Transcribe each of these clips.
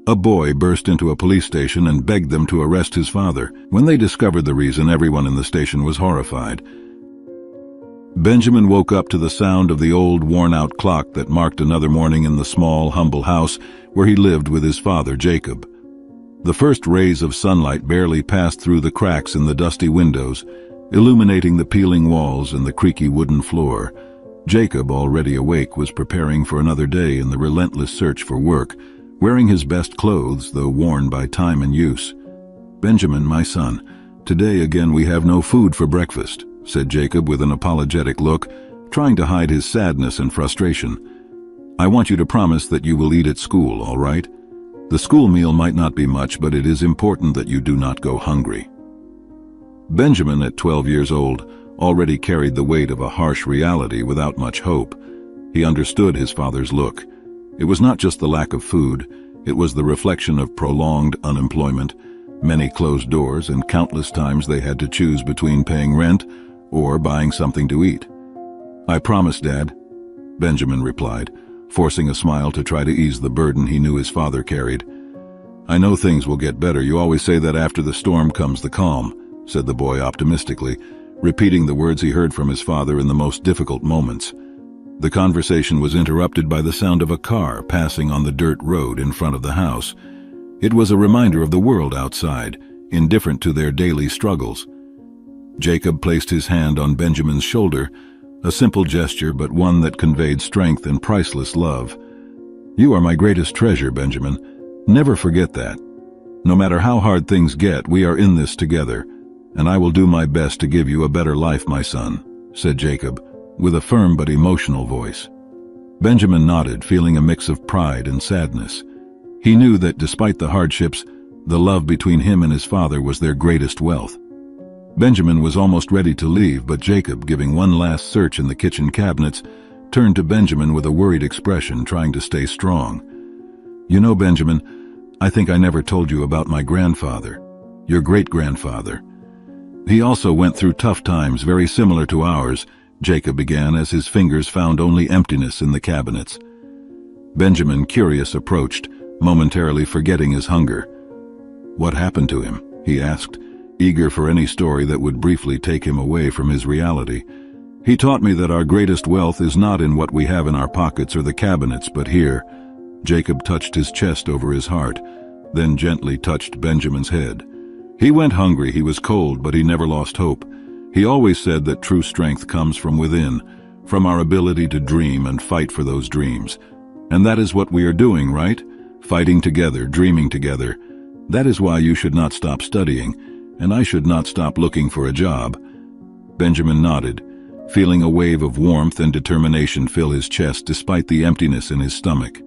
A boy burst into a police station and begged them to arrest his father. When they discovered the reason, everyone in the station was horrified. Benjamin woke up to the sound of the old, worn-out clock that marked another morning in the small, humble house where he lived with his father, Jacob. The first rays of sunlight barely passed through the cracks in the dusty windows, illuminating the peeling walls and the creaky wooden floor. Jacob, already awake, was preparing for another day in the relentless search for work, wearing his best clothes, though worn by time and use. "Benjamin, my son, today again we have no food for breakfast," said Jacob with an apologetic look, trying to hide his sadness and frustration. "I want you to promise that you will eat at school, all right? The school meal might not be much, but it is important that you do not go hungry." Benjamin, at 12 years old, already carried the weight of a harsh reality without much hope. He understood his father's look. It was not just the lack of food, it was the reflection of prolonged unemployment, many closed doors, and countless times they had to choose between paying rent or buying something to eat. "I promise, Dad," Benjamin replied, forcing a smile to try to ease the burden he knew his father carried. "I know things will get better. You always say that after the storm comes the calm," said the boy optimistically, repeating the words he heard from his father in the most difficult moments. The conversation was interrupted by the sound of a car passing on the dirt road in front of the house. It was a reminder of the world outside, indifferent to their daily struggles. Jacob placed his hand on Benjamin's shoulder, a simple gesture but one that conveyed strength and priceless love. "You are my greatest treasure, Benjamin. Never forget that. No matter how hard things get, we are in this together, and I will do my best to give you a better life, my son," said Jacob, with a firm but emotional voice. Benjamin nodded, feeling a mix of pride and sadness. He knew that despite the hardships, the love between him and his father was their greatest wealth. Benjamin was almost ready to leave, but Jacob, giving one last search in the kitchen cabinets, turned to Benjamin with a worried expression, trying to stay strong. "You know, Benjamin, I think I never told you about my grandfather, your great-grandfather. He also went through tough times very similar to ours," Jacob began as his fingers found only emptiness in the cabinets. Benjamin, curious, approached, momentarily forgetting his hunger. "What happened to him?" he asked, eager for any story that would briefly take him away from his reality. "He taught me that our greatest wealth is not in what we have in our pockets or the cabinets, but here." Jacob touched his chest over his heart, then gently touched Benjamin's head. "He went hungry, he was cold, but he never lost hope. He always said that true strength comes from within, from our ability to dream and fight for those dreams. And that is what we are doing, right? Fighting together, dreaming together. That is why you should not stop studying, and I should not stop looking for a job." Benjamin nodded, feeling a wave of warmth and determination fill his chest despite the emptiness in his stomach.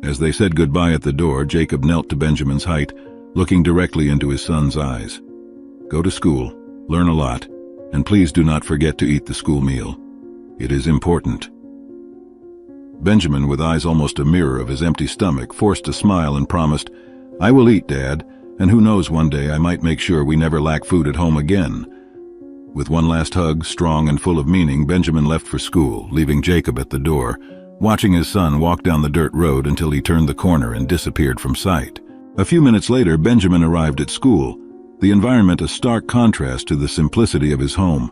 As they said goodbye at the door, Jacob knelt to Benjamin's height, looking directly into his son's eyes. "Go to school, learn a lot, and please do not forget to eat the school meal. It is important." Benjamin, with eyes almost a mirror of his empty stomach, forced a smile and promised, "I will eat, Dad, and who knows, one day I might make sure we never lack food at home again." With one last hug, strong and full of meaning, Benjamin left for school, leaving Jacob at the door, watching his son walk down the dirt road until he turned the corner and disappeared from sight. A few minutes later, Benjamin arrived at school, the environment a stark contrast to the simplicity of his home.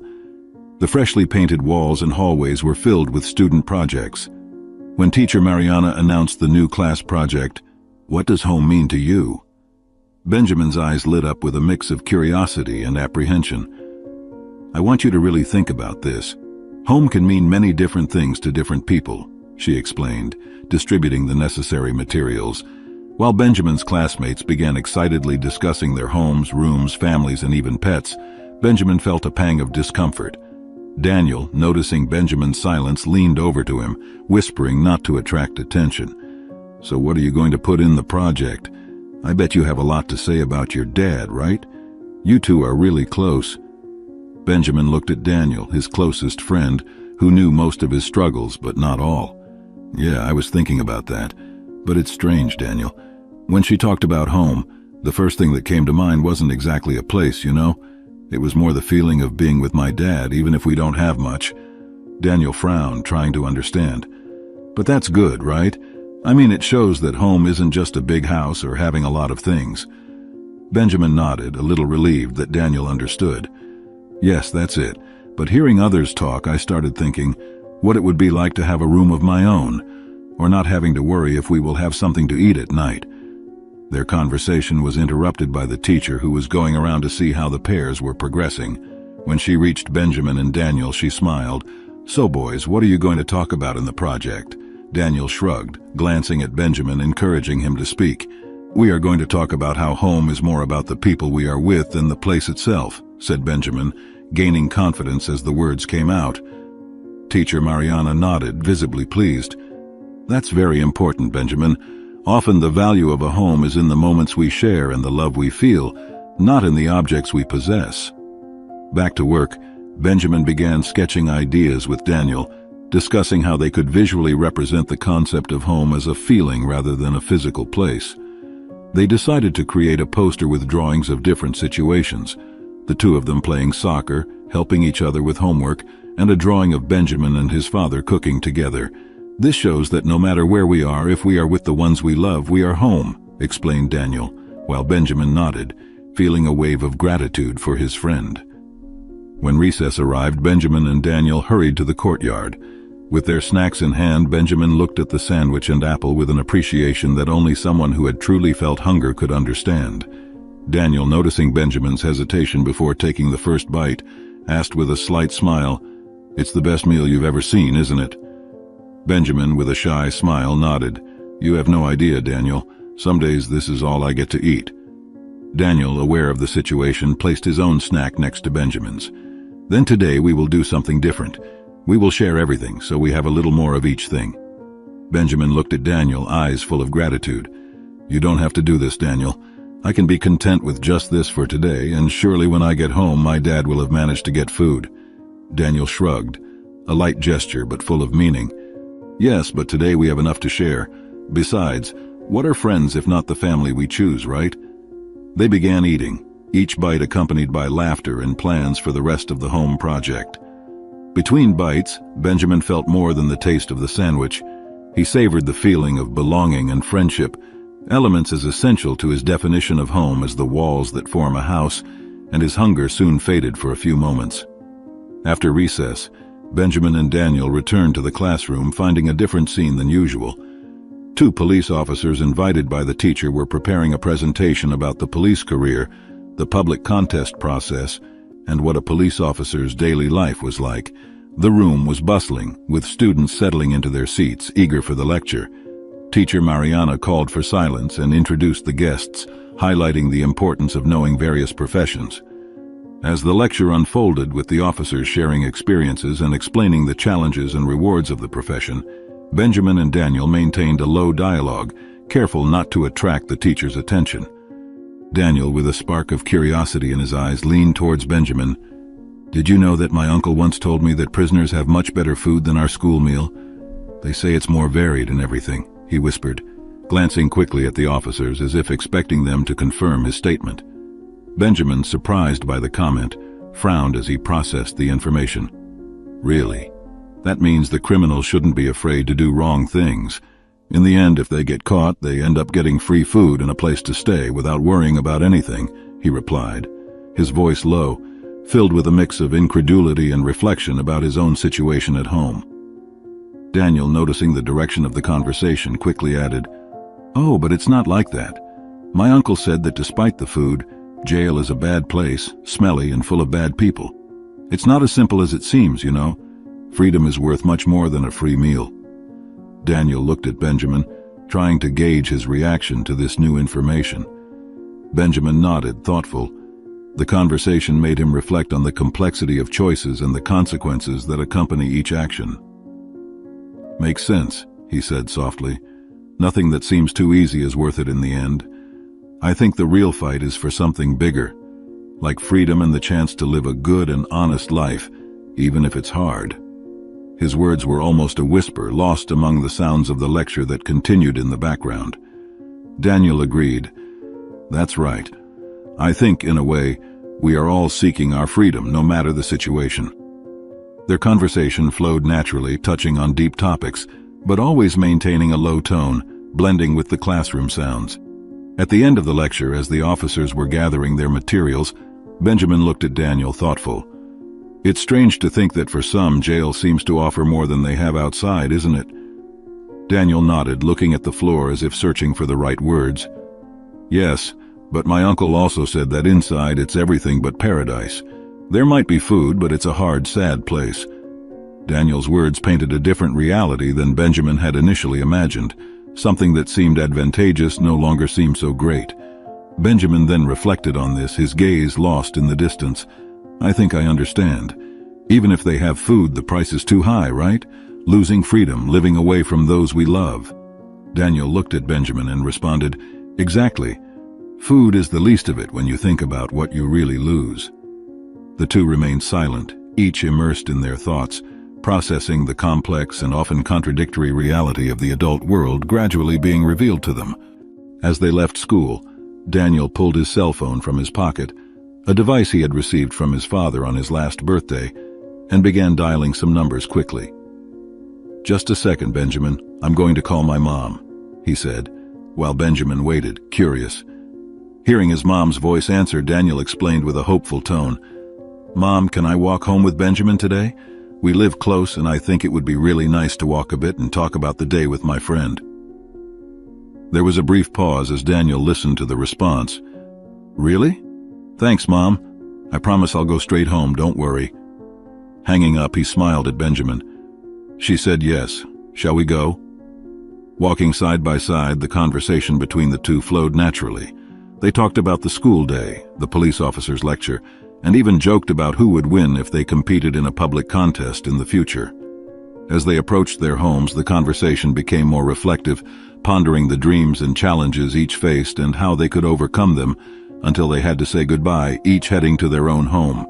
The freshly painted walls and hallways were filled with student projects. When teacher Mariana announced the new class project, "What does home mean to you?" Benjamin's eyes lit up with a mix of curiosity and apprehension. "I want you to really think about this. Home can mean many different things to different people," she explained, distributing the necessary materials. While Benjamin's classmates began excitedly discussing their homes, rooms, families, and even pets, Benjamin felt a pang of discomfort. Daniel, noticing Benjamin's silence, leaned over to him, whispering not to attract attention. "So what are you going to put in the project? I bet you have a lot to say about your dad, right? You two are really close." Benjamin looked at Daniel, his closest friend, who knew most of his struggles, but not all. "Yeah, I was thinking about that. But it's strange, Daniel. When she talked about home, the first thing that came to mind wasn't exactly a place, you know? It was more the feeling of being with my dad, even if we don't have much." Daniel frowned, trying to understand. "But that's good, right? I mean, it shows that home isn't just a big house or having a lot of things. Benjamin nodded, a little relieved that Daniel understood. Yes, that's it. But hearing others talk, I started thinking what it would be like to have a room of my own, or not having to worry if we will have something to eat at night. Their conversation was interrupted by the teacher, who was going around to see how the pairs were progressing. When she reached Benjamin and Daniel, she smiled. "So boys, what are you going to talk about in the project?" Daniel shrugged, glancing at Benjamin, encouraging him to speak. "We are going to talk about how home is more about the people we are with than the place itself," said Benjamin, gaining confidence as the words came out. Teacher Mariana nodded, visibly pleased. "That's very important, Benjamin. Often the value of a home is in the moments we share and the love we feel, not in the objects we possess." Back to work, Benjamin began sketching ideas with Daniel, discussing how they could visually represent the concept of home as a feeling rather than a physical place. They decided to create a poster with drawings of different situations, the two of them playing soccer, helping each other with homework, and a drawing of Benjamin and his father cooking together. "This shows that no matter where we are, if we are with the ones we love, we are home," explained Daniel, while Benjamin nodded, feeling a wave of gratitude for his friend. When recess arrived, Benjamin and Daniel hurried to the courtyard. With their snacks in hand, Benjamin looked at the sandwich and apple with an appreciation that only someone who had truly felt hunger could understand. Daniel, noticing Benjamin's hesitation before taking the first bite, asked with a slight smile, "It's the best meal you've ever seen, isn't it?" Benjamin, with a shy smile, nodded. "You have no idea, Daniel. Some days this is all I get to eat." Daniel, aware of the situation, placed his own snack next to Benjamin's. "Then today we will do something different. We will share everything, so we have a little more of each thing." Benjamin looked at Daniel, eyes full of gratitude. "You don't have to do this, Daniel. I can be content with just this for today, and surely when I get home my dad will have managed to get food." Daniel shrugged, a light gesture but full of meaning. "Yes, but today we have enough to share. Besides, what are friends if not the family we choose, right?" They began eating, each bite accompanied by laughter and plans for the rest of the home project. Between bites, Benjamin felt more than the taste of the sandwich. He savored the feeling of belonging and friendship, elements as essential to his definition of home as the walls that form a house, and his hunger soon faded for a few moments. After recess, Benjamin and Daniel returned to the classroom, finding a different scene than usual. Two police officers invited by the teacher were preparing a presentation about the police career, the public contest process, and what a police officer's daily life was like. The room was bustling, with students settling into their seats, eager for the lecture. Teacher Mariana called for silence and introduced the guests, highlighting the importance of knowing various professions. As the lecture unfolded, with the officers sharing experiences and explaining the challenges and rewards of the profession, Benjamin and Daniel maintained a low dialogue, careful not to attract the teacher's attention. Daniel, with a spark of curiosity in his eyes, leaned towards Benjamin. "Did you know that my uncle once told me that prisoners have much better food than our school meal? They say it's more varied and everything," he whispered, glancing quickly at the officers as if expecting them to confirm his statement. Benjamin, surprised by the comment, frowned as he processed the information. "Really? That means the criminals shouldn't be afraid to do wrong things. In the end, if they get caught, they end up getting free food and a place to stay without worrying about anything," he replied, his voice low, filled with a mix of incredulity and reflection about his own situation at home. Daniel, noticing the direction of the conversation, quickly added, "Oh, but it's not like that. My uncle said that despite the food, jail is a bad place, smelly and full of bad people. It's not as simple as it seems, you know. Freedom is worth much more than a free meal." Daniel looked at Benjamin, trying to gauge his reaction to this new information. Benjamin nodded, thoughtful. The conversation made him reflect on the complexity of choices and the consequences that accompany each action. "Makes sense," he said softly. "Nothing that seems too easy is worth it in the end. I think the real fight is for something bigger, like freedom and the chance to live a good and honest life, even if it's hard." His words were almost a whisper, lost among the sounds of the lecture that continued in the background. Daniel agreed. "That's right. I think, in a way, we are all seeking our freedom, no matter the situation." Their conversation flowed naturally, touching on deep topics, but always maintaining a low tone, blending with the classroom sounds. At the end of the lecture, as the officers were gathering their materials, Benjamin looked at Daniel, thoughtful. It's strange to think that for some, jail seems to offer more than they have outside, isn't it? Daniel nodded, looking at the floor as if searching for the right words. Yes, but my uncle also said that inside it's everything but paradise. There might be food, but it's a hard, sad place. Daniel's words painted a different reality than Benjamin had initially imagined. Something that seemed advantageous no longer seemed so great. Benjamin then reflected on this, his gaze lost in the distance. I think I understand. Even if they have food, the price is too high, right? Losing freedom, living away from those we love. Daniel looked at Benjamin and responded, Exactly. Food is the least of it when you think about what you really lose. The two remained silent, each immersed in their thoughts, processing the complex and often contradictory reality of the adult world gradually being revealed to them. As they left school, Daniel pulled his cell phone from his pocket, a device he had received from his father on his last birthday, and began dialing some numbers quickly. Just a second, Benjamin. I'm going to call my mom, he said, while Benjamin waited, curious. Hearing his mom's voice answer, Daniel explained with a hopeful tone, Mom, can I walk home with Benjamin today? We live close, and I think it would be really nice to walk a bit and talk about the day with my friend. There was a brief pause as Daniel listened to the response. Really? Thanks, Mom. I promise I'll go straight home, don't worry. Hanging up, he smiled at Benjamin. She said yes. Shall we go? Walking side by side, the conversation between the two flowed naturally. They talked about the school day, the police officer's lecture, and even joked about who would win if they competed in a public contest in the future. As they approached their homes, the conversation became more reflective, pondering the dreams and challenges each faced and how they could overcome them, until they had to say goodbye, each heading to their own home.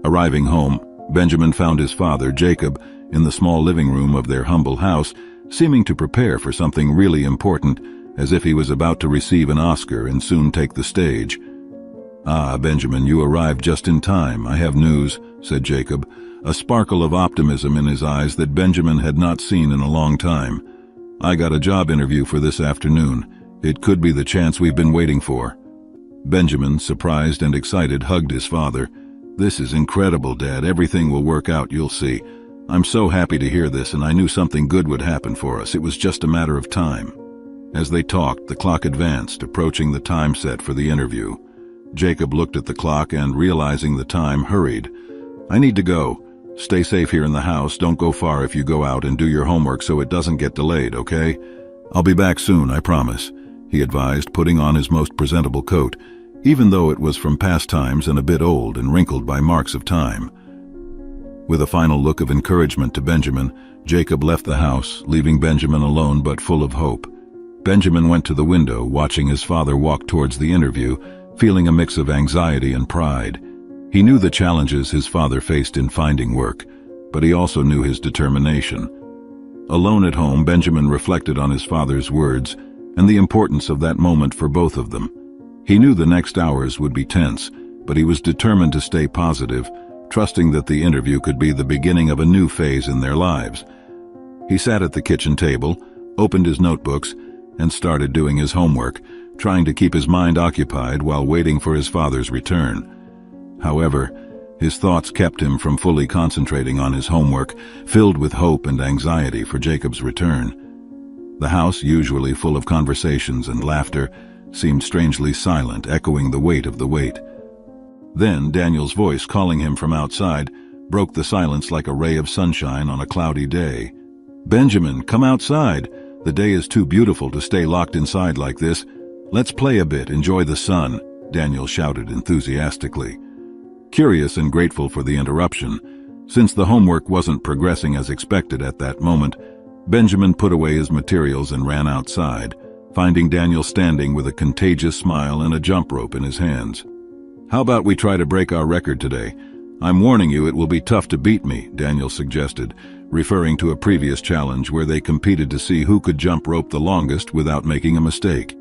Arriving home, Benjamin found his father, Jacob, in the small living room of their humble house, seeming to prepare for something really important, as if he was about to receive an Oscar and soon take the stage. Ah, Benjamin, you arrived just in time. I have news, said Jacob, a sparkle of optimism in his eyes that Benjamin had not seen in a long time. I got a job interview for this afternoon. It could be the chance we've been waiting for. Benjamin, surprised and excited, hugged his father. This is incredible, Dad. Everything will work out, you'll see. I'm so happy to hear this, and I knew something good would happen for us. It was just a matter of time. As they talked, the clock advanced, approaching the time set for the interview. Jacob looked at the clock and, realizing the time, hurried. I need to go. Stay safe here in the house. Don't go far if you go out, and do your homework so it doesn't get delayed, okay? I'll be back soon, I promise, he advised, putting on his most presentable coat, even though it was from past times and a bit old and wrinkled by marks of time. With a final look of encouragement to Benjamin, Jacob left the house, leaving Benjamin alone but full of hope. Benjamin went to the window, watching his father walk towards the interview, feeling a mix of anxiety and pride. He knew the challenges his father faced in finding work, but he also knew his determination. Alone at home, Benjamin reflected on his father's words and the importance of that moment for both of them. He knew the next hours would be tense, but he was determined to stay positive, trusting that the interview could be the beginning of a new phase in their lives. He sat at the kitchen table, opened his notebooks, and started doing his homework, trying to keep his mind occupied while waiting for his father's return. However, his thoughts kept him from fully concentrating on his homework, filled with hope and anxiety for Jacob's return. The house, usually full of conversations and laughter, seemed strangely silent, echoing the weight of the wait. Then Daniel's voice, calling him from outside, broke the silence like a ray of sunshine on a cloudy day. Benjamin, come outside. The day is too beautiful to stay locked inside like this. Let's play a bit, enjoy the sun, Daniel shouted enthusiastically. Curious and grateful for the interruption, since the homework wasn't progressing as expected at that moment, Benjamin put away his materials and ran outside, finding Daniel standing with a contagious smile and a jump rope in his hands. How about we try to break our record today? I'm warning you, it will be tough to beat me, Daniel suggested, referring to a previous challenge where they competed to see who could jump rope the longest without making a mistake.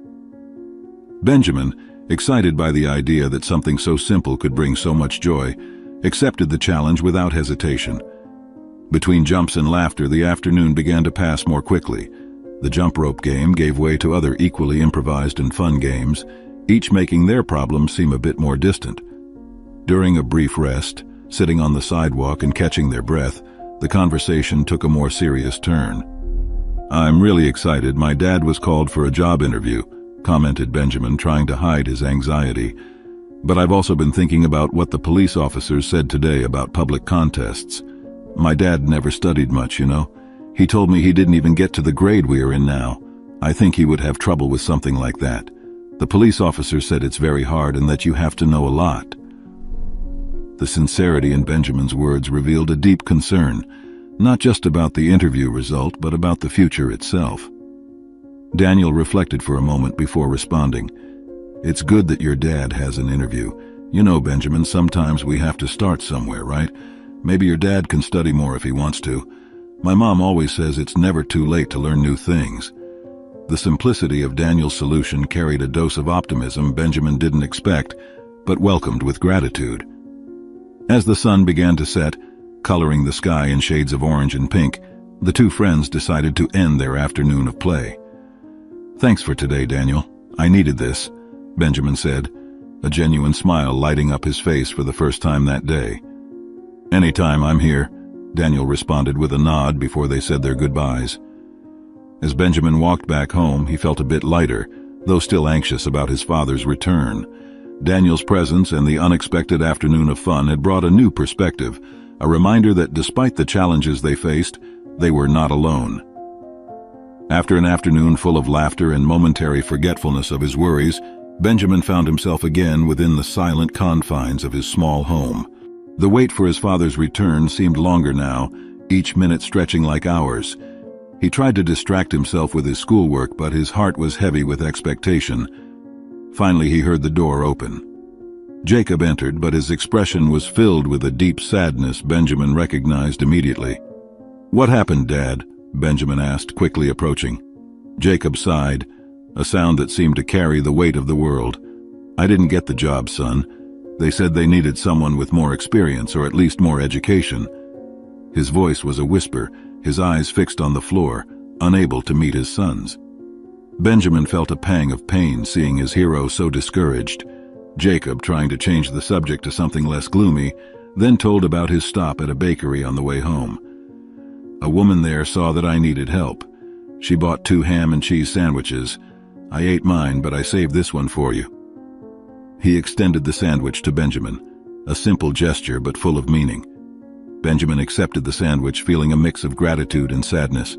Benjamin, excited by the idea that something so simple could bring so much joy, accepted the challenge without hesitation. Between jumps and laughter, the afternoon began to pass more quickly. The jump rope game gave way to other equally improvised and fun games, each making their problems seem a bit more distant. During a brief rest, sitting on the sidewalk and catching their breath, the conversation took a more serious turn. "I'm really excited. My dad was called for a job interview," commented Benjamin, trying to hide his anxiety. "But I've also been thinking about what the police officers said today about public contests. My dad never studied much, you know. He told me he didn't even get to the grade we are in now. I think he would have trouble with something like that. The police officer said it's very hard and that you have to know a lot." The sincerity in Benjamin's words revealed a deep concern, not just about the interview result, but about the future itself. Daniel reflected for a moment before responding. "It's good that your dad has an interview. You know, Benjamin, sometimes we have to start somewhere, right? Maybe your dad can study more if he wants to. My mom always says it's never too late to learn new things." The simplicity of Daniel's solution carried a dose of optimism Benjamin didn't expect, but welcomed with gratitude. As the sun began to set, coloring the sky in shades of orange and pink, the two friends decided to end their afternoon of play. "Thanks for today, Daniel. I needed this," Benjamin said, a genuine smile lighting up his face for the first time that day. "Anytime, I'm here," Daniel responded with a nod before they said their goodbyes. As Benjamin walked back home, he felt a bit lighter, though still anxious about his father's return. Daniel's presence and the unexpected afternoon of fun had brought a new perspective, a reminder that despite the challenges they faced, they were not alone. After an afternoon full of laughter and momentary forgetfulness of his worries, Benjamin found himself again within the silent confines of his small home. The wait for his father's return seemed longer now, each minute stretching like hours. He tried to distract himself with his schoolwork, but his heart was heavy with expectation. Finally, he heard the door open. Jacob entered, but his expression was filled with a deep sadness Benjamin recognized immediately. "What happened, Dad?" Benjamin asked, quickly approaching. Jacob sighed, a sound that seemed to carry the weight of the world. "I didn't get the job, son. They said they needed someone with more experience, or at least more education." His voice was a whisper, his eyes fixed on the floor, unable to meet his son's. Benjamin felt a pang of pain seeing his hero so discouraged. Jacob, trying to change the subject to something less gloomy, then told about his stop at a bakery on the way home. "A woman there saw that I needed help. She bought 2 ham and cheese sandwiches. I ate mine, but I saved this one for you." He extended the sandwich to Benjamin, a simple gesture but full of meaning. Benjamin accepted the sandwich, feeling a mix of gratitude and sadness.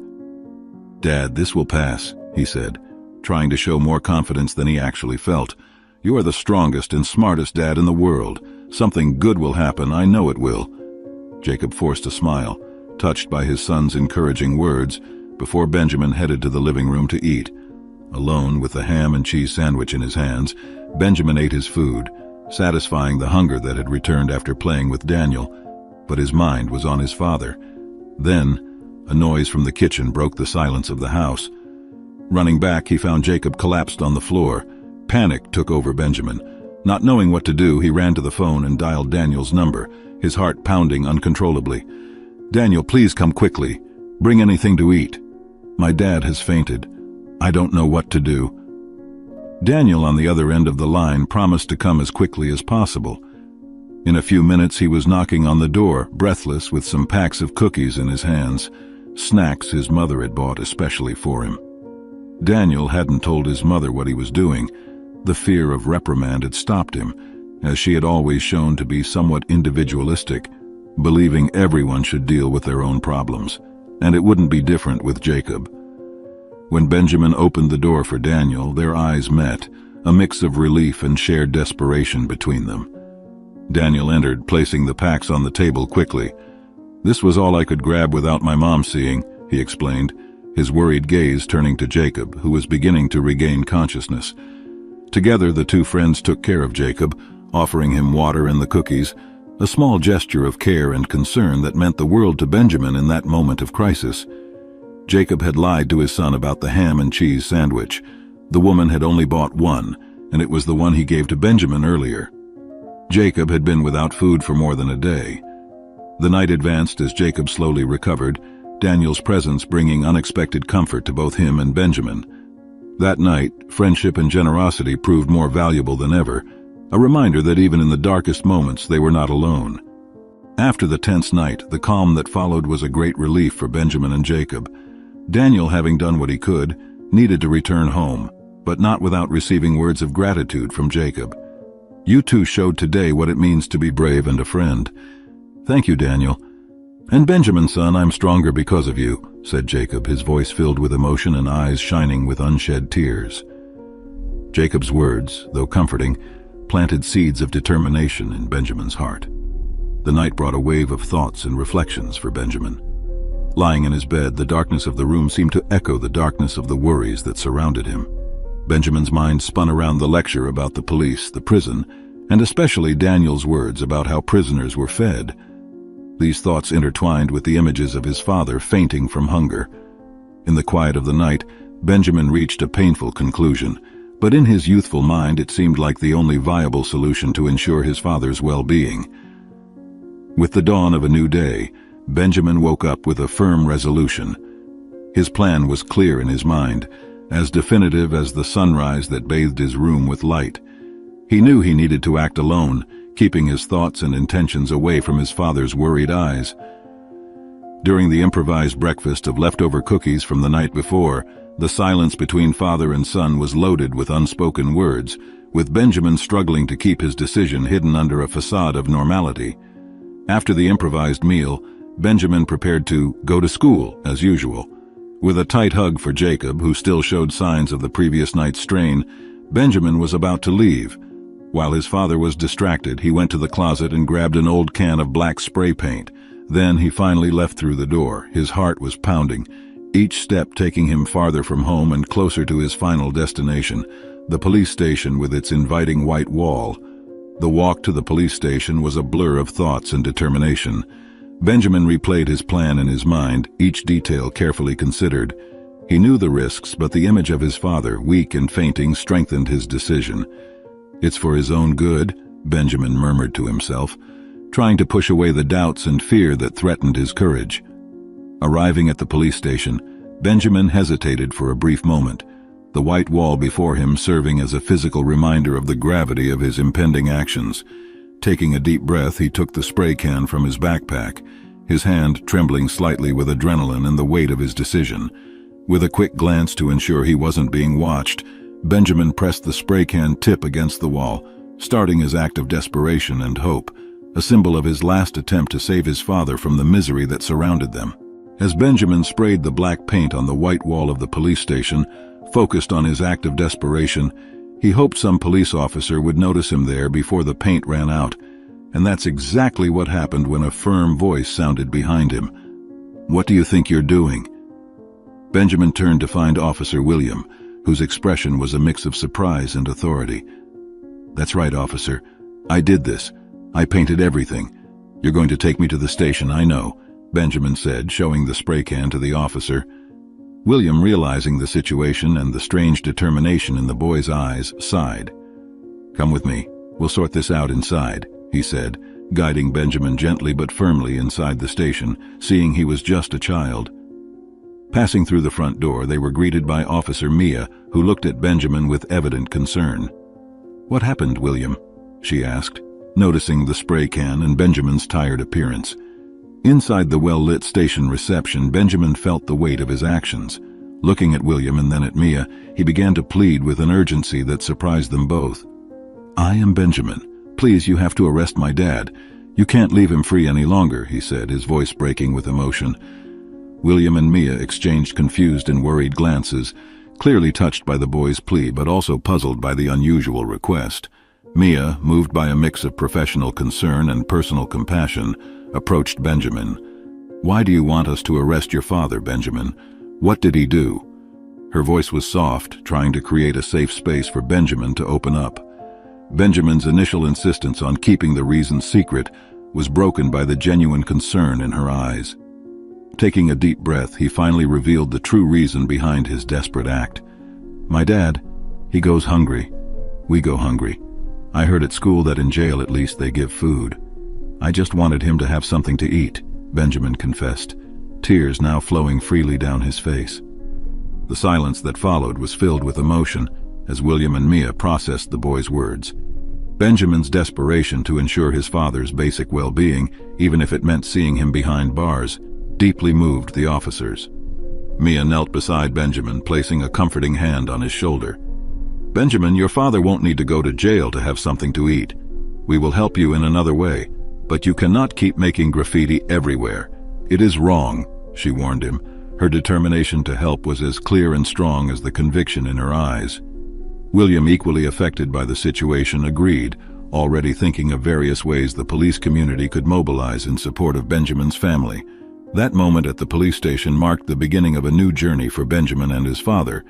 "Dad, this will pass," he said, trying to show more confidence than he actually felt. "You are the strongest and smartest dad in the world. Something good will happen, I know it will." Jacob forced a smile, touched by his son's encouraging words, before Benjamin headed to the living room to eat. Alone, with the ham and cheese sandwich in his hands, Benjamin ate his food, satisfying the hunger that had returned after playing with Daniel, but his mind was on his father. Then, a noise from the kitchen broke the silence of the house. Running back, he found Jacob collapsed on the floor. Panic took over Benjamin. Not knowing what to do, he ran to the phone and dialed Daniel's number, his heart pounding uncontrollably. "Daniel, please come quickly. Bring anything to eat. My dad has fainted. I don't know what to do." Daniel, on the other end of the line, promised to come as quickly as possible. In a few minutes, he was knocking on the door, breathless, with some packs of cookies in his hands, snacks his mother had bought especially for him. Daniel hadn't told his mother what he was doing. The fear of reprimand had stopped him, as she had always shown to be somewhat individualistic, believing everyone should deal with their own problems, and it wouldn't be different with Jacob. When Benjamin opened the door for Daniel, their eyes met, a mix of relief and shared desperation between them. Daniel entered, placing the packs on the table quickly. "This was all I could grab without my mom seeing," he explained, his worried gaze turning to Jacob, who was beginning to regain consciousness. Together, the two friends took care of Jacob, offering him water and the cookies, a small gesture of care and concern that meant the world to Benjamin in that moment of crisis. Jacob had lied to his son about the ham and cheese sandwich. The woman had only bought one, and it was the one he gave to Benjamin earlier. Jacob had been without food for more than a day. The night advanced as Jacob slowly recovered, Daniel's presence bringing unexpected comfort to both him and Benjamin. That night, friendship and generosity proved more valuable than ever, a reminder that even in the darkest moments they were not alone. After the tense night, the calm that followed was a great relief for Benjamin and Jacob. Daniel, having done what he could, needed to return home, but not without receiving words of gratitude from Jacob. "You two showed today what it means to be brave and a friend." "Thank you, Daniel." "And Benjamin, son, I'm stronger because of you," said Jacob, his voice filled with emotion and eyes shining with unshed tears. Jacob's words, though comforting, planted seeds of determination in Benjamin's heart. The night brought a wave of thoughts and reflections for Benjamin. Lying in his bed, the darkness of the room seemed to echo the darkness of the worries that surrounded him. Benjamin's mind spun around the lecture about the police, the prison, and especially Daniel's words about how prisoners were fed. These thoughts intertwined with the images of his father fainting from hunger. In the quiet of the night, Benjamin reached a painful conclusion, but in his youthful mind it seemed like the only viable solution to ensure his father's well-being. With the dawn of a new day, Benjamin woke up with a firm resolution. His plan was clear in his mind, as definitive as the sunrise that bathed his room with light. He knew he needed to act alone, keeping his thoughts and intentions away from his father's worried eyes. During the improvised breakfast of leftover cookies from the night before, the silence between father and son was loaded with unspoken words, with Benjamin struggling to keep his decision hidden under a facade of normality. After the improvised meal, Benjamin prepared to go to school, as usual. With a tight hug for Jacob, who still showed signs of the previous night's strain, Benjamin was about to leave. While his father was distracted, he went to the closet and grabbed an old can of black spray paint. Then he finally left through the door. His heart was pounding, each step taking him farther from home and closer to his final destination, the police station with its inviting white wall. The walk to the police station was a blur of thoughts and determination. Benjamin replayed his plan in his mind, each detail carefully considered. He knew the risks, but the image of his father, weak and fainting, strengthened his decision. "It's for his own good," Benjamin murmured to himself, trying to push away the doubts and fear that threatened his courage. Arriving at the police station, Benjamin hesitated for a brief moment, the white wall before him serving as a physical reminder of the gravity of his impending actions. Taking a deep breath, he took the spray can from his backpack, his hand trembling slightly with adrenaline and the weight of his decision. With a quick glance to ensure he wasn't being watched, Benjamin pressed the spray can tip against the wall, starting his act of desperation and hope, a symbol of his last attempt to save his father from the misery that surrounded them. As Benjamin sprayed the black paint on the white wall of the police station, focused on his act of desperation, he hoped some police officer would notice him there before the paint ran out, and that's exactly what happened when a firm voice sounded behind him. "What do you think you're doing?" Benjamin turned to find Officer William, whose expression was a mix of surprise and authority. "That's right, officer. I did this. I painted everything. You're going to take me to the station, I know," Benjamin said, showing the spray can to the officer. William, realizing the situation and the strange determination in the boy's eyes, sighed. "Come with me. We'll sort this out inside," he said, guiding Benjamin gently but firmly inside the station, seeing he was just a child. Passing through the front door, they were greeted by Officer Mia, who looked at Benjamin with evident concern. "What happened, William?" she asked, noticing the spray can and Benjamin's tired appearance. Inside the well-lit station reception, Benjamin felt the weight of his actions. Looking at William and then at Mia, he began to plead with an urgency that surprised them both. "I am Benjamin. Please, you have to arrest my dad. You can't leave him free any longer," he said, his voice breaking with emotion. William and Mia exchanged confused and worried glances, clearly touched by the boy's plea but also puzzled by the unusual request. Mia, moved by a mix of professional concern and personal compassion, approached Benjamin. "Why do you want us to arrest your father, Benjamin? What did he do?" Her voice was soft, trying to create a safe space for Benjamin to open up. Benjamin's initial insistence on keeping the reason secret was broken by the genuine concern in her eyes. Taking a deep breath, he finally revealed the true reason behind his desperate act. "My dad, he goes hungry. We go hungry. I heard at school that in jail at least they give food. I just wanted him to have something to eat," Benjamin confessed. tears now flowing freely down his face. The silence that followed was filled with emotion as William and Mia processed the boy's words. Benjamin's desperation to ensure his father's basic well-being, even if it meant seeing him behind bars, deeply moved the officers. Mia knelt beside Benjamin, placing a comforting hand on his shoulder. "Benjamin, your father won't need to go to jail to have something to eat. We will help you in another way, but you cannot keep making graffiti everywhere. It is wrong," she warned him. Her determination to help was as clear and strong as the conviction in her eyes. William, equally affected by the situation, agreed, already thinking of various ways the police community could mobilize in support of Benjamin's family. That moment at the police station marked the beginning of a new journey for Benjamin and his father.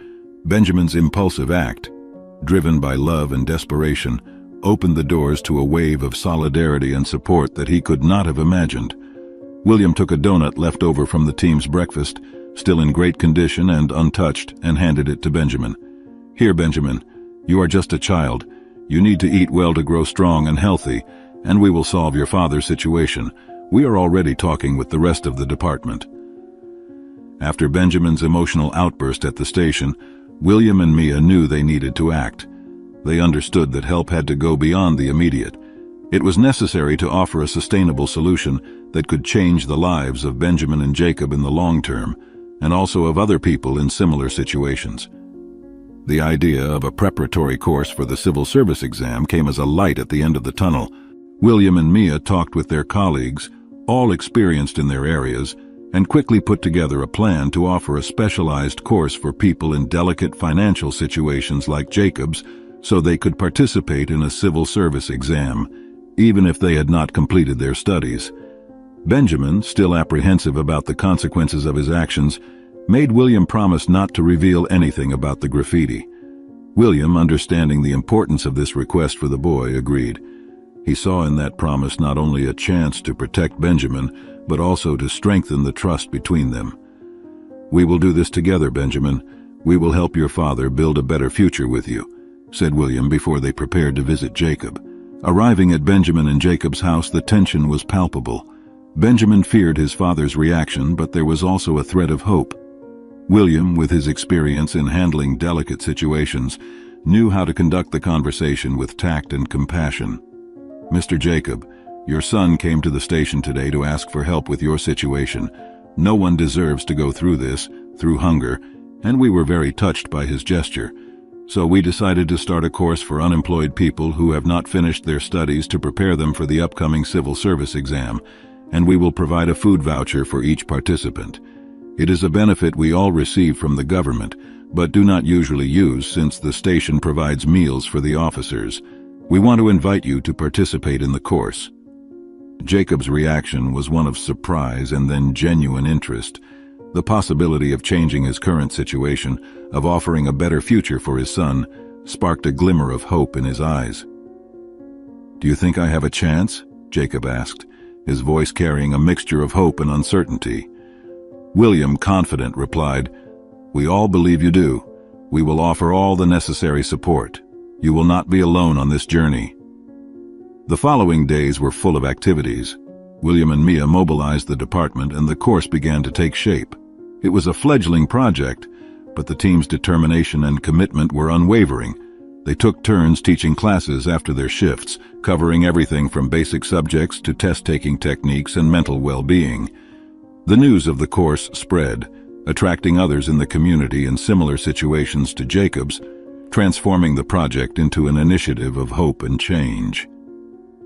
Benjamin's impulsive act, driven by love and desperation, opened the doors to a wave of solidarity and support that he could not have imagined. William took a donut left over from the team's breakfast, still in great condition and untouched, and handed it to Benjamin. "Here, Benjamin, you are just a child. You need to eat well to grow strong and healthy, and we will solve your father's situation. We are already talking with the rest of the department." After Benjamin's emotional outburst at the station, William and Mia knew they needed to act. They understood that help had to go beyond the immediate. It was necessary to offer a sustainable solution that could change the lives of Benjamin and Jacob in the long term, and also of other people in similar situations. The idea of a preparatory course for the civil service exam came as a light at the end of the tunnel. William and Mia talked with their colleagues, all experienced in their areas, and quickly put together a plan to offer a specialized course for people in delicate financial situations like Jacob's, so they could participate in a civil service exam, even if they had not completed their studies. Benjamin, still apprehensive about the consequences of his actions, made William promise not to reveal anything about the graffiti. William, understanding the importance of this request for the boy, agreed. He saw in that promise not only a chance to protect Benjamin, but also to strengthen the trust between them. "We will do this together, Benjamin. We will help your father build a better future with you," said William before they prepared to visit Jacob. Arriving at Benjamin and Jacob's house, the tension was palpable. Benjamin feared his father's reaction, but there was also a thread of hope. William, with his experience in handling delicate situations, knew how to conduct the conversation with tact and compassion. "Mr. Jacob, your son came to the station today to ask for help with your situation. No one deserves to go through this, through hunger, and we were very touched by his gesture. So we decided to start a course for unemployed people who have not finished their studies to prepare them for the upcoming civil service exam, and we will provide a food voucher for each participant. It is a benefit we all receive from the government, but do not usually use since the station provides meals for the officers. We want to invite you to participate in the course." Jacob's reaction was one of surprise and then genuine interest. The possibility of changing his current situation, of offering a better future for his son, sparked a glimmer of hope in his eyes. "Do you think I have a chance?" Jacob asked, his voice carrying a mixture of hope and uncertainty. William, confident, replied, "We all believe you do. We will offer all the necessary support. You will not be alone on this journey." The following days were full of activities. William and Mia mobilized the department and the course began to take shape. It was a fledgling project, but the team's determination and commitment were unwavering. They took turns teaching classes after their shifts, covering everything from basic subjects to test-taking techniques and mental well-being. The news of the course spread, attracting others in the community in similar situations to Jacob's, transforming the project into an initiative of hope and change.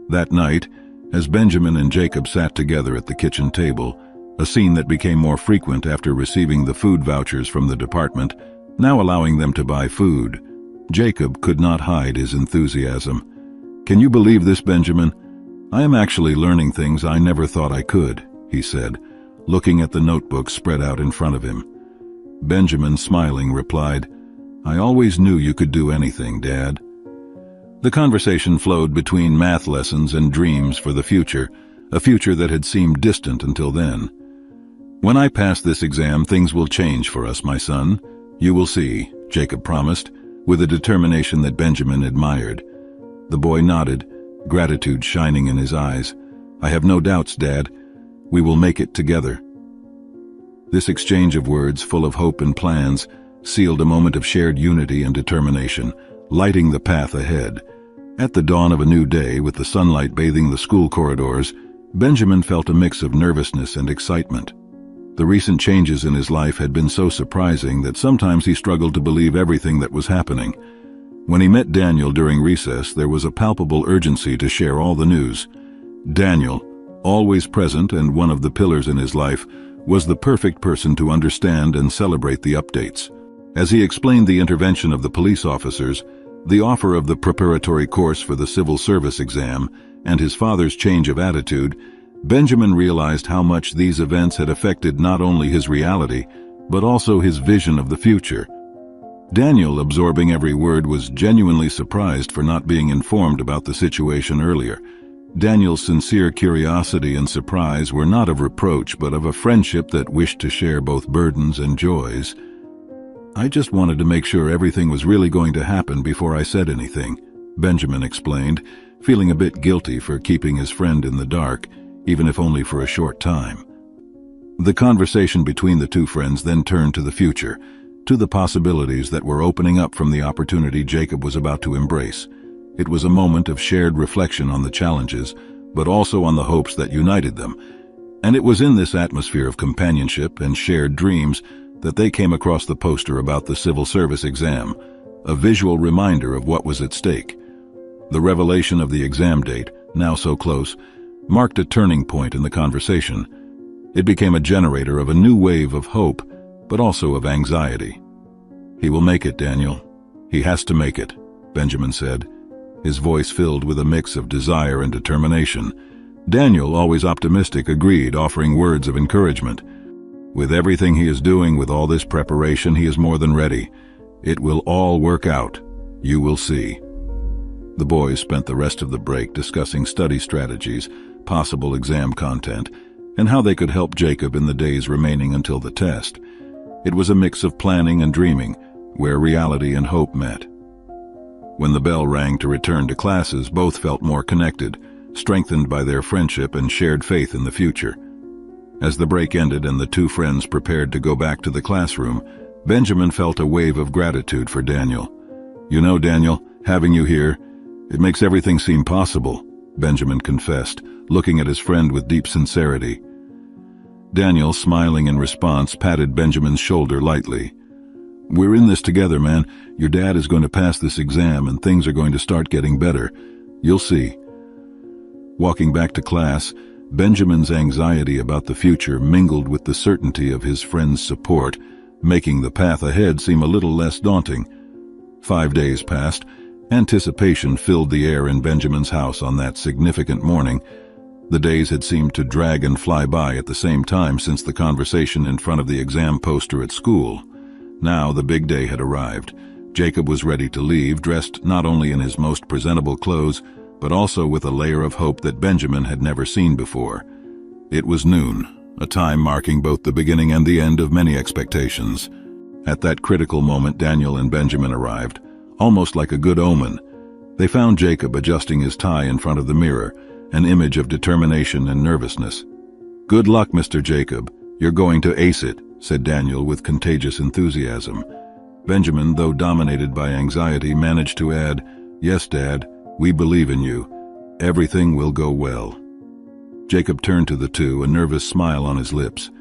That night, as Benjamin and Jacob sat together at the kitchen table, a scene that became more frequent after receiving the food vouchers from the department, now allowing them to buy food, Jacob could not hide his enthusiasm. "Can you believe this, Benjamin? I am actually learning things I never thought I could," he said, looking at the notebook spread out in front of him. Benjamin, smiling, replied, "I always knew you could do anything, Dad." The conversation flowed between math lessons and dreams for the future, a future that had seemed distant until then. "When I pass this exam, things will change for us, my son. You will see," Jacob promised, with a determination that Benjamin admired. The boy nodded, gratitude shining in his eyes. "I have no doubts, Dad. We will make it together." This exchange of words, full of hope and plans, sealed a moment of shared unity and determination, lighting the path ahead. At the dawn of a new day, with the sunlight bathing the school corridors, Benjamin felt a mix of nervousness and excitement. The recent changes in his life had been so surprising that sometimes he struggled to believe everything that was happening. When he met Daniel during recess, there was a palpable urgency to share all the news. Daniel, always present and one of the pillars in his life, was the perfect person to understand and celebrate the updates. As he explained the intervention of the police officers, the offer of the preparatory course for the civil service exam, and his father's change of attitude, Benjamin realized how much these events had affected not only his reality, but also his vision of the future. Daniel, absorbing every word, was genuinely surprised for not being informed about the situation earlier. Daniel's sincere curiosity and surprise were not of reproach, but of a friendship that wished to share both burdens and joys. "I just wanted to make sure everything was really going to happen before I said anything," Benjamin explained, feeling a bit guilty for keeping his friend in the dark, even if only for a short time. The conversation between the two friends then turned to the future, to the possibilities that were opening up from the opportunity Jacob was about to embrace. It was a moment of shared reflection on the challenges, but also on the hopes that united them. And it was in this atmosphere of companionship and shared dreams that they came across the poster about the civil service exam, a visual reminder of what was at stake. The revelation of the exam date, now so close, marked a turning point in the conversation. It became a generator of a new wave of hope, but also of anxiety. "He will make it, Daniel. He has to make it," Benjamin said, his voice filled with a mix of desire and determination. Daniel, always optimistic, agreed, offering words of encouragement. "With everything he is doing, with all this preparation, he is more than ready. It will all work out. You will see." The boys spent the rest of the break discussing study strategies, possible exam content, and how they could help Jacob in the days remaining until the test. It was a mix of planning and dreaming, where reality and hope met. When the bell rang to return to classes, both felt more connected, strengthened by their friendship and shared faith in the future. As the break ended and the two friends prepared to go back to the classroom, Benjamin felt a wave of gratitude for Daniel. "You know, Daniel, having you here, it makes everything seem possible," Benjamin confessed, looking at his friend with deep sincerity. Daniel, smiling in response, patted Benjamin's shoulder lightly. "We're in this together, man. Your dad is going to pass this exam and things are going to start getting better. You'll see." Walking back to class, Benjamin's anxiety about the future mingled with the certainty of his friend's support, making the path ahead seem a little less daunting. 5 days passed. Anticipation filled the air in Benjamin's house on that significant morning. The days had seemed to drag and fly by at the same time since the conversation in front of the exam poster at school. Now the big day had arrived. Jacob was ready to leave, dressed not only in his most presentable clothes, but also with a layer of hope that Benjamin had never seen before. It was noon, a time marking both the beginning and the end of many expectations. At that critical moment, Daniel and Benjamin arrived, almost like a good omen. They found Jacob adjusting his tie in front of the mirror, an image of determination and nervousness. "Good luck, Mr. Jacob. You're going to ace it," said Daniel with contagious enthusiasm. Benjamin, though dominated by anxiety, managed to add, "Yes, Dad, we believe in you. Everything will go well." Jacob turned to the two, a nervous smile on his lips.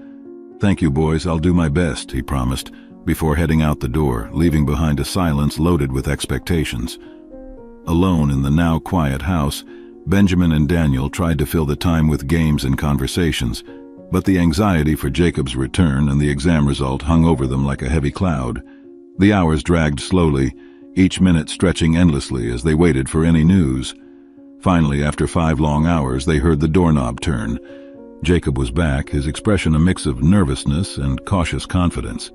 "Thank you, boys. I'll do my best," he promised, before heading out the door, leaving behind a silence loaded with expectations. Alone in the now quiet house, Benjamin and Daniel tried to fill the time with games and conversations, but the anxiety for Jacob's return and the exam result hung over them like a heavy cloud. The hours dragged slowly, each minute stretching endlessly as they waited for any news. Finally, after 5 long hours, they heard the doorknob turn. Jacob was back, his expression a mix of nervousness and cautious confidence.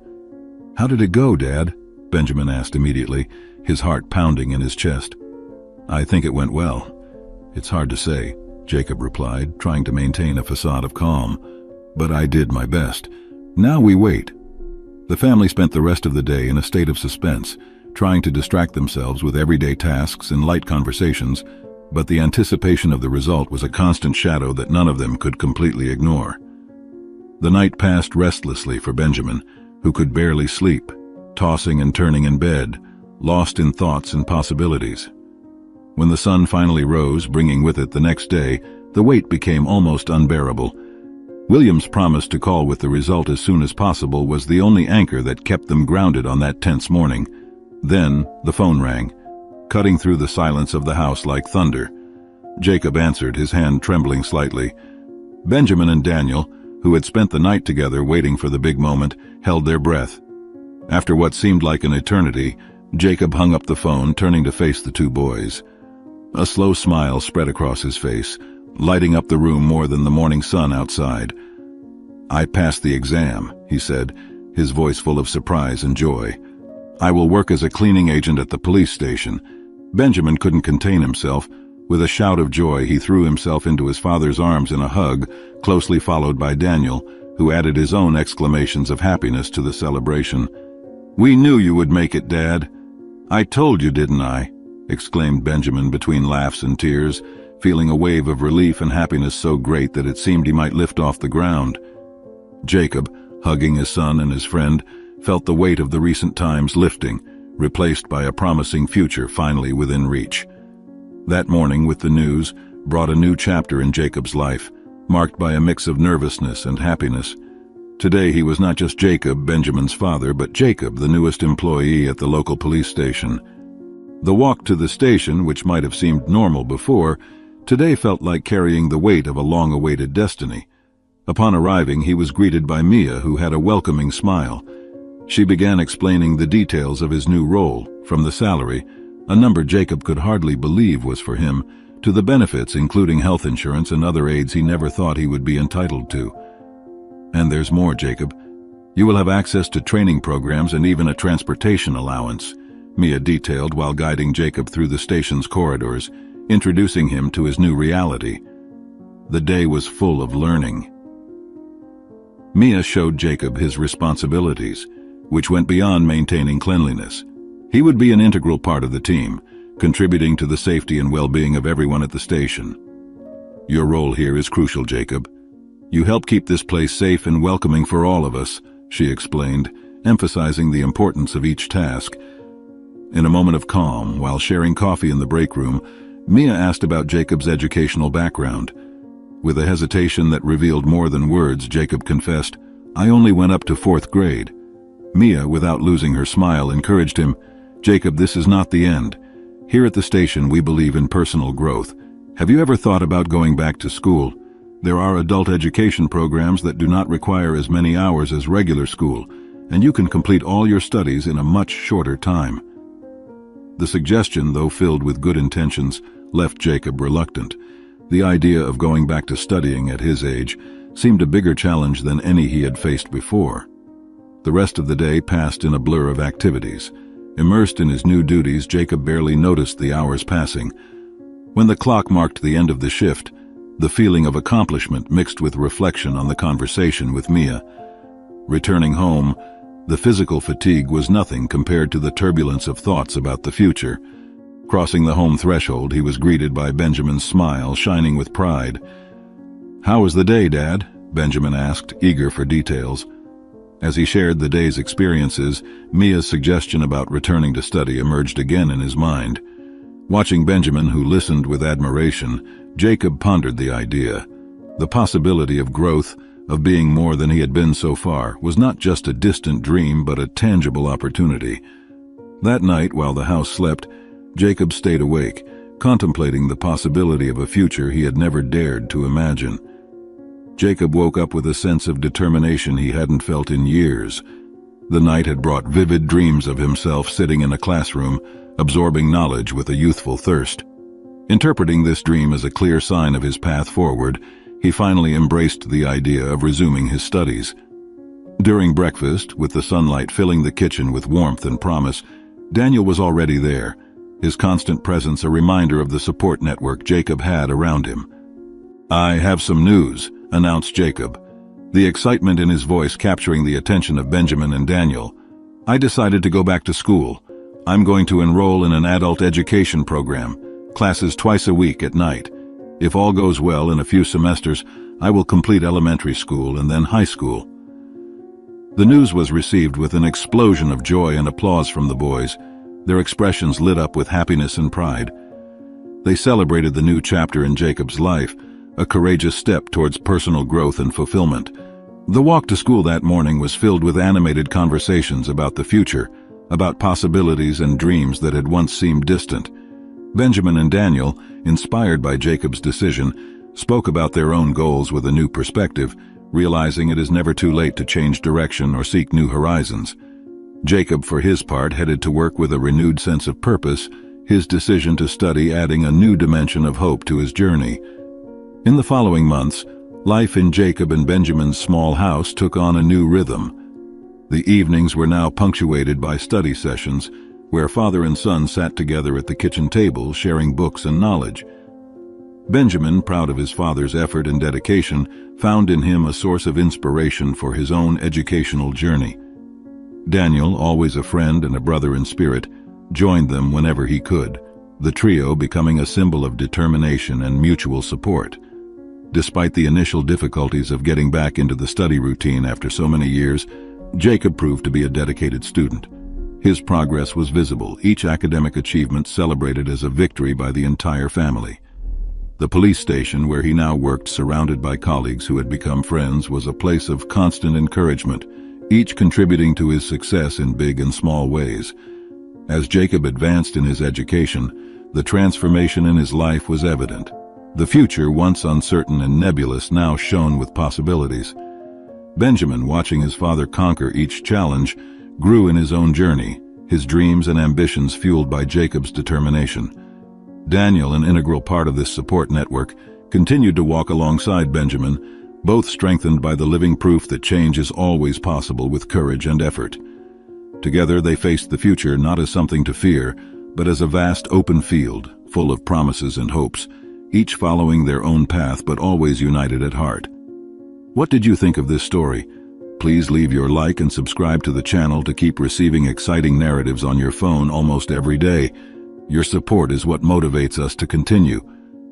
"How did it go, Dad?" Benjamin asked immediately, his heart pounding in his chest. "I think it went well. It's hard to say," Jacob replied, trying to maintain a facade of calm. "But I did my best. Now we wait." The family spent the rest of the day in a state of suspense, trying to distract themselves with everyday tasks and light conversations, but the anticipation of the result was a constant shadow that none of them could completely ignore. The night passed restlessly for Benjamin, who could barely sleep, tossing and turning in bed, lost in thoughts and possibilities. When the sun finally rose, bringing with it the next day, the wait became almost unbearable. William's promise to call with the result as soon as possible was the only anchor that kept them grounded on that tense morning. Then the phone rang, cutting through the silence of the house like thunder. Jacob answered, his hand trembling slightly. Benjamin and Daniel, who had spent the night together waiting for the big moment, held their breath. After what seemed like an eternity, Jacob hung up the phone, turning to face the two boys. A slow smile spread across his face, lighting up the room more than the morning sun outside. "I passed the exam," he said, his voice full of surprise and joy. "I will work as a cleaning agent at the police station." Benjamin couldn't contain himself. With a shout of joy, he threw himself into his father's arms in a hug, closely followed by Daniel, who added his own exclamations of happiness to the celebration. "We knew you would make it, Dad." "I told you, didn't I?" exclaimed Benjamin between laughs and tears, feeling a wave of relief and happiness so great that it seemed he might lift off the ground. Jacob, hugging his son and his friend, felt the weight of the recent times lifting, replaced by a promising future finally within reach. That morning, with the news, brought a new chapter in Jacob's life, marked by a mix of nervousness and happiness. Today he was not just Jacob, Benjamin's father, but Jacob, the newest employee at the local police station. The walk to the station, which might have seemed normal before, today felt like carrying the weight of a long-awaited destiny. Upon arriving, he was greeted by Mia, who had a welcoming smile. She began explaining the details of his new role, from the salary, a number Jacob could hardly believe was for him, to the benefits including health insurance and other aids he never thought he would be entitled to. "And there's more, Jacob. You will have access to training programs and even a transportation allowance," Mia detailed while guiding Jacob through the station's corridors, introducing him to his new reality. The day was full of learning. Mia showed Jacob his responsibilities, which went beyond maintaining cleanliness. He would be an integral part of the team, contributing to the safety and well-being of everyone at the station. "Your role here is crucial, Jacob. You help keep this place safe and welcoming for all of us," she explained, emphasizing the importance of each task. In a moment of calm, while sharing coffee in the break room, Mia asked about Jacob's educational background. With a hesitation that revealed more than words, Jacob confessed, "I only went up to 4th grade." Mia, without losing her smile, encouraged him, "Jacob, this is not the end. Here at the station we believe in personal growth. Have you ever thought about going back to school? There are adult education programs that do not require as many hours as regular school, and you can complete all your studies in a much shorter time." The suggestion, though filled with good intentions, left Jacob reluctant. The idea of going back to studying at his age seemed a bigger challenge than any he had faced before. The rest of the day passed in a blur of activities. Immersed in his new duties, Jacob barely noticed the hours passing. When the clock marked the end of the shift, the feeling of accomplishment mixed with reflection on the conversation with Mia. Returning home, the physical fatigue was nothing compared to the turbulence of thoughts about the future. Crossing the home threshold, he was greeted by Benjamin's smile, shining with pride. "How was the day, Dad?" Benjamin asked, eager for details. As he shared the day's experiences, Mia's suggestion about returning to study emerged again in his mind. Watching Benjamin, who listened with admiration, Jacob pondered the idea. The possibility of growth, of being more than he had been so far, was not just a distant dream but a tangible opportunity. That night, while the house slept, Jacob stayed awake, contemplating the possibility of a future he had never dared to imagine. Jacob woke up with a sense of determination he hadn't felt in years. The night had brought vivid dreams of himself sitting in a classroom, absorbing knowledge with a youthful thirst. Interpreting this dream as a clear sign of his path forward, he finally embraced the idea of resuming his studies. During breakfast, with the sunlight filling the kitchen with warmth and promise, Daniel was already there, his constant presence a reminder of the support network Jacob had around him. "I have some news," announced Jacob, the excitement in his voice capturing the attention of Benjamin and Daniel. "I decided to go back to school. I'm going to enroll in an adult education program, classes twice a week at night. If all goes well in a few semesters, I will complete elementary school and then high school." The news was received with an explosion of joy and applause from the boys. Their expressions lit up with happiness and pride. They celebrated the new chapter in Jacob's life, a courageous step towards personal growth and fulfillment. The walk to school that morning was filled with animated conversations about the future, about possibilities and dreams that had once seemed distant. Benjamin and Daniel, inspired by Jacob's decision, spoke about their own goals with a new perspective, realizing it is never too late to change direction or seek new horizons. Jacob, for his part, headed to work with a renewed sense of purpose, his decision to study adding a new dimension of hope to his journey. In the following months, life in Jacob and Benjamin's small house took on a new rhythm. The evenings were now punctuated by study sessions, where father and son sat together at the kitchen table sharing books and knowledge. Benjamin, proud of his father's effort and dedication, found in him a source of inspiration for his own educational journey. Daniel, always a friend and a brother in spirit, joined them whenever he could, the trio becoming a symbol of determination and mutual support. Despite the initial difficulties of getting back into the study routine after so many years, Jacob proved to be a dedicated student. His progress was visible, each academic achievement celebrated as a victory by the entire family. The police station where he now worked, surrounded by colleagues who had become friends, was a place of constant encouragement, each contributing to his success in big and small ways. As Jacob advanced in his education, the transformation in his life was evident. The future, once uncertain and nebulous, now shone with possibilities. Benjamin, watching his father conquer each challenge, grew in his own journey, his dreams and ambitions fueled by Jacob's determination. Daniel, an integral part of this support network, continued to walk alongside Benjamin, both strengthened by the living proof that change is always possible with courage and effort. Together they faced the future not as something to fear, but as a vast open field, full of promises and hopes, each following their own path but always united at heart. What did you think of this story? Please leave your like and subscribe to the channel to keep receiving exciting narratives on your phone almost every day. Your support is what motivates us to continue.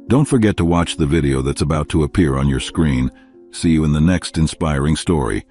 Don't forget to watch the video that's about to appear on your screen. See you in the next inspiring story.